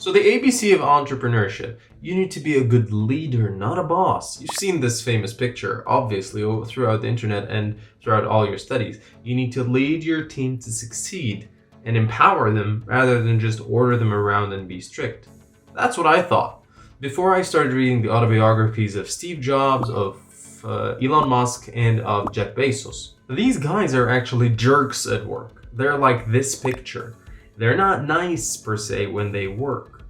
So the ABC of entrepreneurship, you need to be a good leader, not a boss. You've seen this famous picture, obviously, throughout the internet and throughout all your studies. You need to lead your team to succeed and empower them rather than just order them around and be strict. That's what I thought. Before I started reading the autobiographies of Steve Jobs, of Elon Musk, and of Jeff Bezos. These guys are actually jerks at work. They're like this picture. They're not nice per se when they work.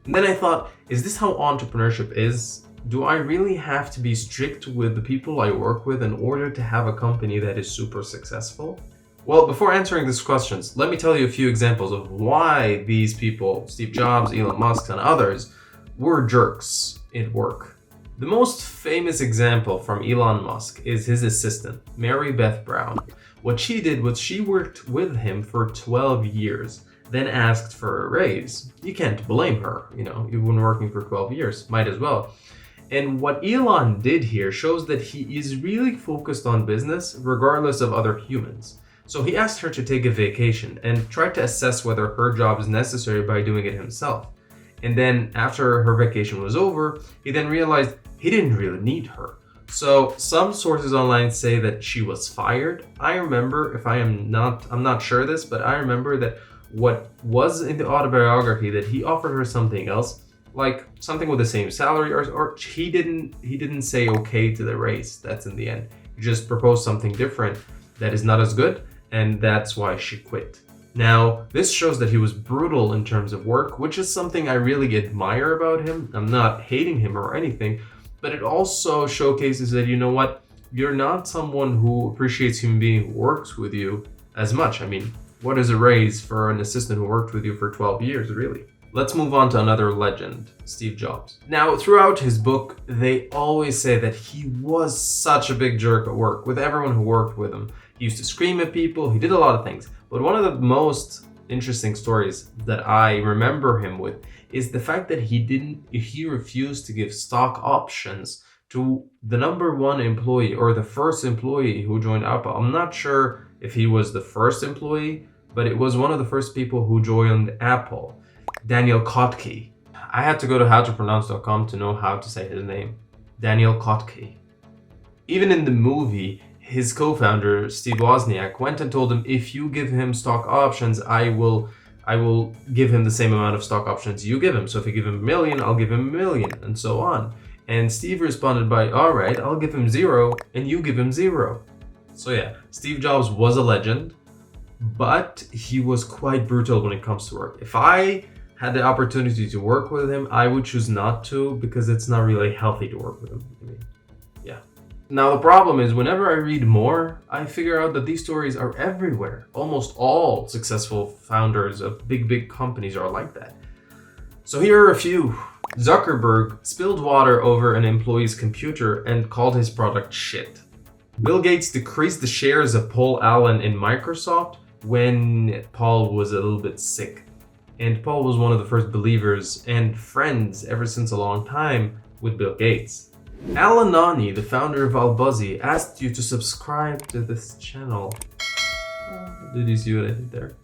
And then I thought, is this how entrepreneurship is? Do I really have to be strict with the people I work with in order to have a company that is super successful? Well, before answering these questions, let me tell you a few examples of why these people, Steve Jobs, Elon Musk, and others, were jerks at work. The most famous example from Elon Musk is his assistant, Mary Beth Brown. What she did was she worked with him for 12 years. Then asked for a raise. You can't blame her, you've been working for 12 years, might as well. And what Elon did here shows that he is really focused on business regardless of other humans. So he asked her to take a vacation and tried to assess whether her job is necessary by doing it himself. And then after her vacation was over, he then realized he didn't really need her. So some sources online say that she was fired. I remember, I'm not sure of this, but I remember that what was in the autobiography that he offered her something else, like something with the same salary, or he didn't say okay to the raise. That's in the end. He just proposed something different that is not as good, and that's why she quit. Now, this shows that he was brutal in terms of work, which is something I really admire about him. I'm not hating him or anything, but it also showcases that, you're not someone who appreciates human being who works with you as much. I mean, what is a raise for an assistant who worked with you for 12 years, really? Let's move on to another legend, Steve Jobs. Now, throughout his book, they always say that he was such a big jerk at work with everyone who worked with him. He used to scream at people, he did a lot of things. But one of the most interesting stories that I remember him with is the fact that he refused to give stock options to the number one employee or the first employee who joined Apple. I'm not sure if he was the first employee, but it was one of the first people who joined Apple, Daniel Kotke. I had to go to howtopronounce.com to know how to say his name, Daniel Kotke. Even in the movie, his co-founder, Steve Wozniak, went and told him, if you give him stock options, I will give him the same amount of stock options you give him. So if you give him $1 million, I'll give him $1 million, and so on. And Steve responded by, all right, I'll give him 0, and you give him 0. So yeah, Steve Jobs was a legend, but he was quite brutal when it comes to work. If I had the opportunity to work with him, I would choose not to, because it's not really healthy to work with him. Yeah. Now the problem is, whenever I read more, I figure out that these stories are everywhere. Almost all successful founders of big companies are like that. So here are a few. Zuckerberg spilled water over an employee's computer and called his product shit. Bill Gates decreased the shares of Paul Allen in Microsoft when Paul was a little bit sick. And Paul was one of the first believers and friends ever since a long time with Bill Gates. Alan Nani, the founder of Albuzzy, asked you to subscribe to this channel. Did you see what I did there?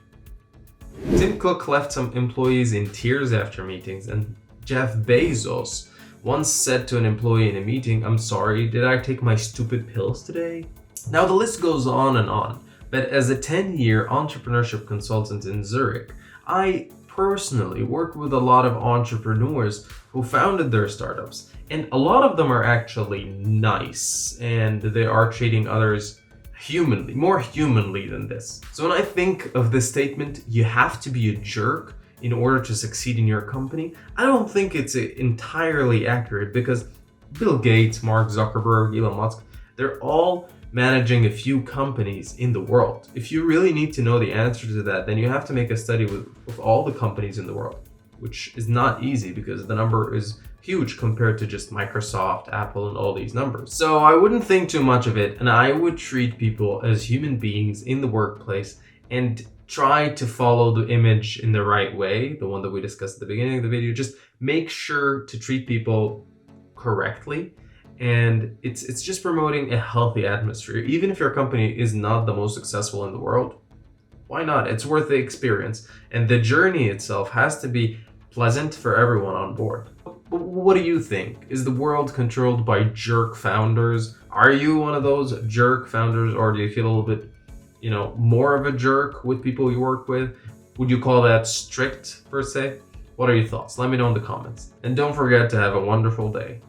Tim Cook left some employees in tears after meetings, and Jeff Bezos once said to an employee in a meeting, I'm sorry, did I take my stupid pills today? Now the list goes on and on, but as a 10-year entrepreneurship consultant in Zurich, I personally work with a lot of entrepreneurs who founded their startups, and a lot of them are actually nice, and they are treating others humanly, more humanly than this. So when I think of this statement, you have to be a jerk in order to succeed in your company, I don't think it's entirely accurate, because Bill Gates, Mark Zuckerberg, Elon Musk, they're all managing a few companies in the world. If you really need to know the answer to that, then you have to make a study with all the companies in the world, which is not easy because the number is huge compared to just Microsoft, Apple, and all these numbers. So I wouldn't think too much of it, and I would treat people as human beings in the workplace and try to follow the image in the right way, the one that we discussed at the beginning of the video. Just make sure to treat people correctly, and it's just promoting a healthy atmosphere. Even if your company is not the most successful in the world, why not? It's worth the experience, and the journey itself has to be pleasant for everyone on board. But what do you think? Is the world controlled by jerk founders? Are you one of those jerk founders, or do you feel a little bit, more of a jerk with people you work with? Would you call that strict per se? What are your thoughts? Let me know in the comments. And don't forget to have a wonderful day.